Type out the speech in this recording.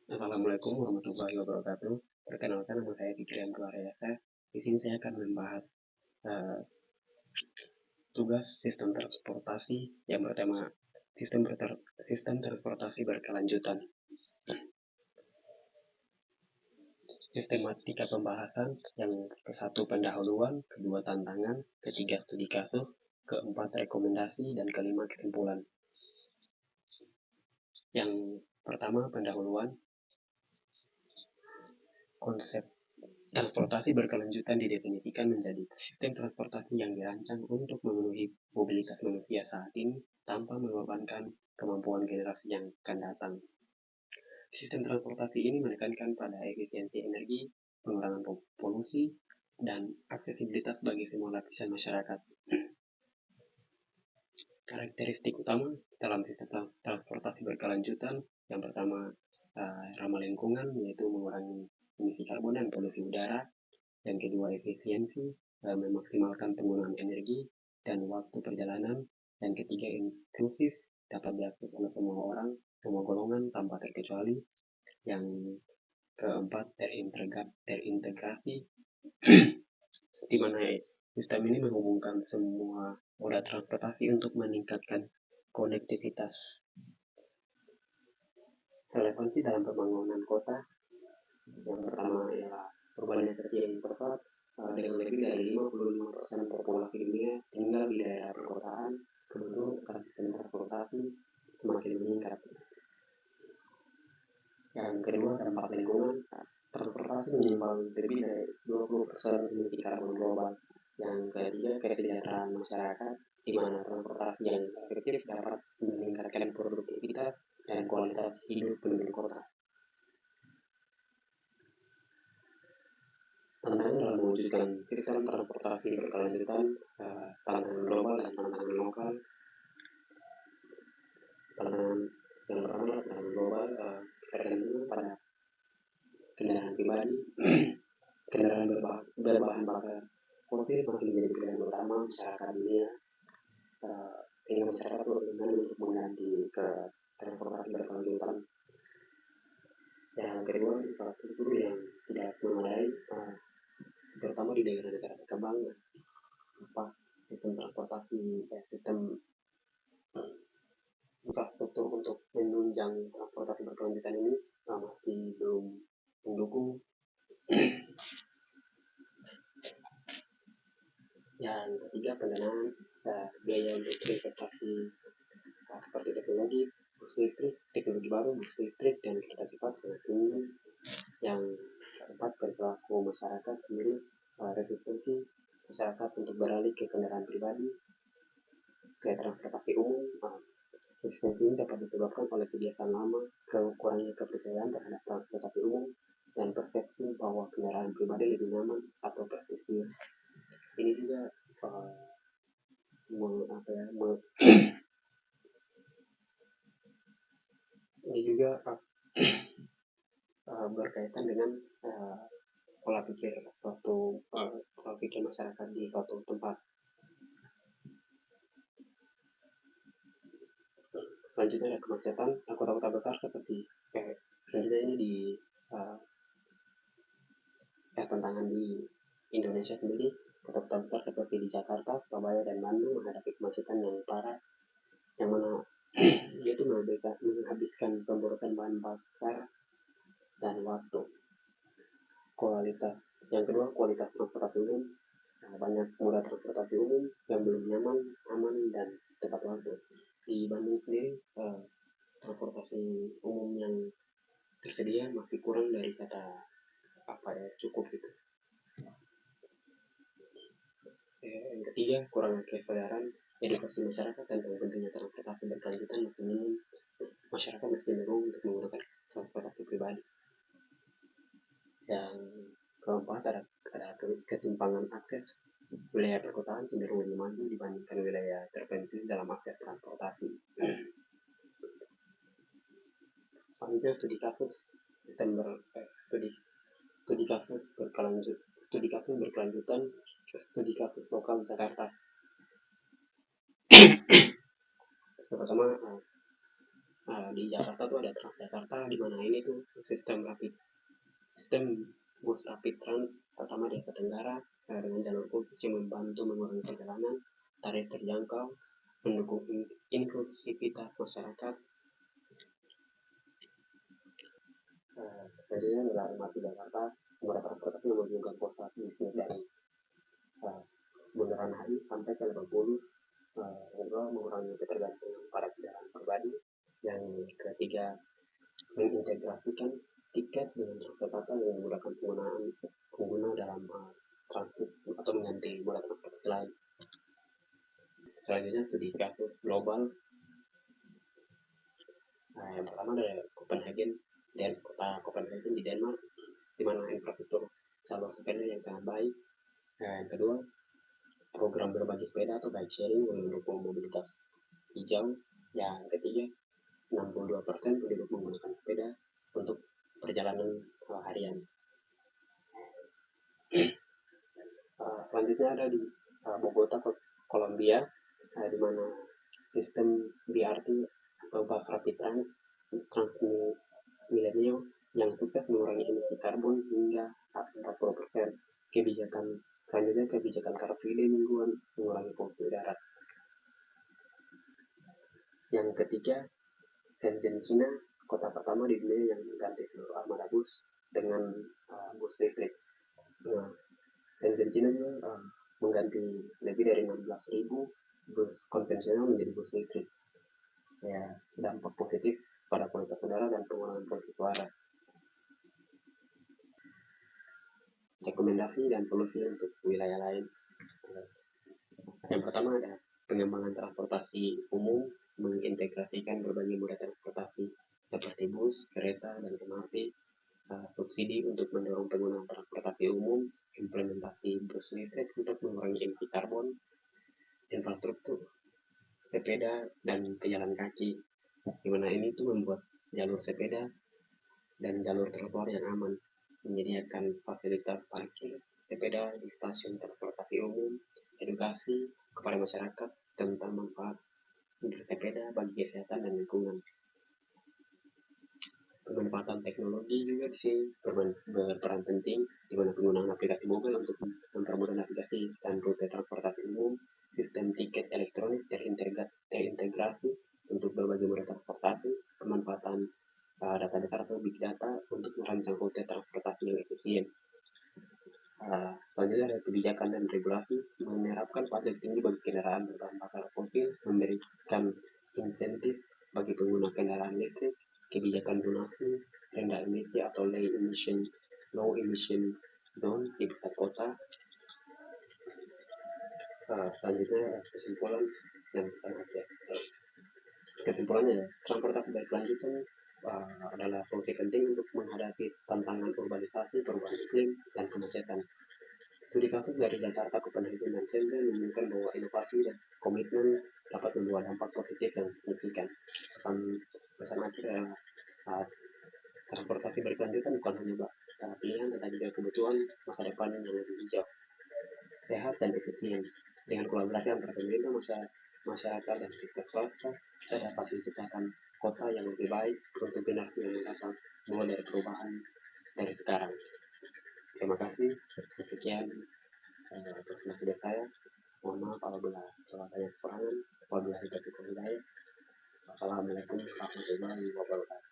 Assalamualaikum warahmatullahi wabarakatuh. Perkenalkan, nama saya Fikrian Tuarayasa. Di sini saya akan membahas uh, tugas sistem transportasi yang pertama, sistem transportasi berkelanjutan. Sistematika pembahasan yang ke-1 pendahuluan, kedua tantangan, ketiga studi kasus, keempat rekomendasi, dan kelima kesimpulan. Yang pertama pendahuluan, konsep transportasi berkelanjutan didefinisikan menjadi sistem transportasi yang dirancang untuk memenuhi mobilitas manusia saat ini tanpa mengorbankan kemampuan generasi yang akan datang. Sistem transportasi ini menekankan pada efisiensi energi, pengurangan polusi, dan aksesibilitas bagi semua lapisan masyarakat. Karakteristik utama dalam sistem transportasi berkelanjutan, yang pertama ramah lingkungan, yaitu mengurangi emisi karbon dan polusi udara. Yang kedua, efisiensi, memaksimalkan penggunaan energi dan waktu perjalanan. Dan ketiga, inklusif, dapat diakses oleh semua orang, semua golongan tanpa terkecuali. Yang keempat, terintegrasi, di mana sistem ini menghubungkan semua moda transportasi untuk meningkatkan konektivitas. Relevansi dalam pembangunan kota, yang pertama ialah urbanisasi yang pesat, dengan lebih dari 55% populasi dunia tinggal di daerah perkotaan, kemudian sistem transportasi semakin meningkat. Yang kedua, dampak lingkungan, transportasi menyumbang lebih dari 20% emisi karbon global. Yang ketiga, kesejahteraan masyarakat, di mana transportasi yang efektif dapat meningkatkan produktivitas dan kualitas hidup penduduk kota. Tantangan dalam mewujudkan sistem transportasi berkelanjutan, tantangan global dan tantangan lokal. Tantangan yang pertama, tantangan global, tergantung pada kendaraan pribadi. Kendaraan berbahan bakar fosil masih menjadi pilihan utama masyarakat dunia, sehingga masyarakat berminat untuk mengganti ke transportasi berkelanjutan. Yang kedua, infrastruktur yang tidak memadai, terutama di daerah-daerah berkembang. Sistem transportasi, sistem infrastruktur untuk menunjang transportasi berkelanjutan ini masih belum mendukung. Yang ketiga, pendanaan biaya untuk investasi seperti teknologi, bus listrik, teknologi baru, bus listrik, dan kereta cepat sangat tinggi. Yang keempat, perilaku masyarakat sendiri, resistensi masyarakat untuk beralih ke kendaraan pribadi, ke transportasi umum. Resistensi ini dapat disebabkan oleh kebiasaan lama, kurangnya kepercayaan terhadap transportasi umum, dan persepsi bahwa kendaraan pribadi lebih nyaman atau prestis. Ini juga ini juga berkaitan dengan pola pikir masyarakat di suatu tempat. Selanjutnya ada kemacetan, kota-kota besar seperti selanjutnya ini di tantangan di Indonesia sendiri. Kota-kota besar seperti di Jakarta, Surabaya, dan Bandung menghadapi kemacetan yang parah, yang mana yaitu menghabiskan pemborosan bahan bakar dan waktu. Yang kedua, kualitas transportasi umum. Banyak moda transportasi umum yang belum nyaman, aman, dan tepat waktu. Di Bandung sendiri, transportasi umum yang tersedia masih kurang dari kata cukup gitu. Yang ketiga, kurangnya kesadaran edukasi masyarakat tentang pentingnya transportasi berkelanjutan masih minim. Masyarakat masih cenderung untuk menggunakan transportasi pribadi. Yang keempat, ada ketimpangan akses. Wilayah perkotaan cenderung lebih maju dibandingkan wilayah terpencil dalam akses transportasi. Selanjutnya, studi kasus berkelanjutan, studi kasus lokal Jakarta. Pertama, Di Jakarta tuh ada Transjakarta, di mana ini tuh sistem bus rapid trans pertama di Asia Tenggara, dengan jalur khusus yang membantu mengurangi perjalanan, tarif terjangkau, mendukung inklusivitas masyarakat. Selanjutnya adalah MRT Jakarta, moda transportasi yang menghubungkan kota bisnis dari Bundaran HI sampai ke Lebak Bulus, kedua mengurangi ketergantungan pada kendaraan pribadi. Yang ketiga, mengintegrasikan tiket dengan Transjakarta yang memudahkan pengguna dalam transit atau mengganti moda transportasi lain. Selanjutnya studi kasus global. Yang pertama ada Copenhagen, dan kota Copenhagen di Denmark, di mana infrastruktur jalur sepeda yang sangat baik. Yang kedua, program berbagi sepeda atau bike sharing yang mendukung mobilitas hijau. Yang ketiga, 62% penduduk menggunakan sepeda untuk perjalanan harian. Selanjutnya ada di Bogota, Kolombia, di mana sistem BRT atau bus rapid transmilenio yang sukses mengurangi emisi karbon hingga 40%. Kebijakan Car Free Day mingguan mengurangi polusi udara. Yang ketiga, Shenzhen, China, kota pertama di dunia yang mengganti seluruh armada bus dengan bus listrik. Nah, Shenzhen, China juga mengganti lebih dari 16.000 bus konvensional menjadi bus listrik. Ya, dampak positif pada kualitas udara dan pengurangan polusi suara. Rekomendasi dan solusi untuk wilayah lain. Yang pertama ada pengembangan transportasi umum, mengintegrasikan berbagai moda transportasi seperti bus, kereta, dan MRT, subsidi untuk mendorong penggunaan transportasi umum, implementasi bus listrik untuk mengurangi emisi karbon, infrastruktur sepeda dan pejalan kaki, di mana ini tuh membuat jalur sepeda dan jalur trotoar yang aman, menyediakan fasilitas parkir sepeda di stasiun transportasi umum, edukasi kepada masyarakat tentang manfaat bersepeda bagi kesehatan dan lingkungan. Pemanfaatan teknologi juga di sini berperan penting, di mana penggunaan aplikasi mobile untuk mempermudah navigasi dan rute transportasi umum, sistem tiket elektronik terintegrasi untuk berbagai moda transportasi, pemanfaatan data besar atau big data untuk merancang rute transportasi yang efisien. Selanjutnya ada kebijakan dan regulasi, menerapkan pajak tinggi bagi kendaraan berbahan bakar fosil, memberikan insentif bagi pengguna kendaraan listrik, kebijakan zonasi, rendah emisi atau low emission zone di pusat kota. Selanjutnya kesimpulan yang kita baca. Kesimpulannya, transportasi berkelanjutan adalah solusi penting untuk menghadapi tantangan urbanisasi, perubahan iklim, dan kemacetan. Studi kasus dari Jakarta, Copenhagen, dan Shenzhen menunjukkan bahwa inovasi dan komitmen dapat membawa dampak positif yang signifikan. Pesan akhir adalah transportasi berkelanjutan bukan hanya pilihan, tetapi juga kebutuhan masa depan yang lebih hijau, sehat, dan efisien. Dengan kolaborasi antara pemerintah, masyarakat, dan sektor swasta, kita dapat menciptakan kota yang lebih baik untuk generasi yang mendatang, mulai dari perubahan dari sekarang. Terima kasih. Sekian presentasi dari saya. Mohon maaf apabila banyak kekurangan. Wabillahi taufiq wal hidayah. Wassalamualaikum warahmatullahi wabarakatuh.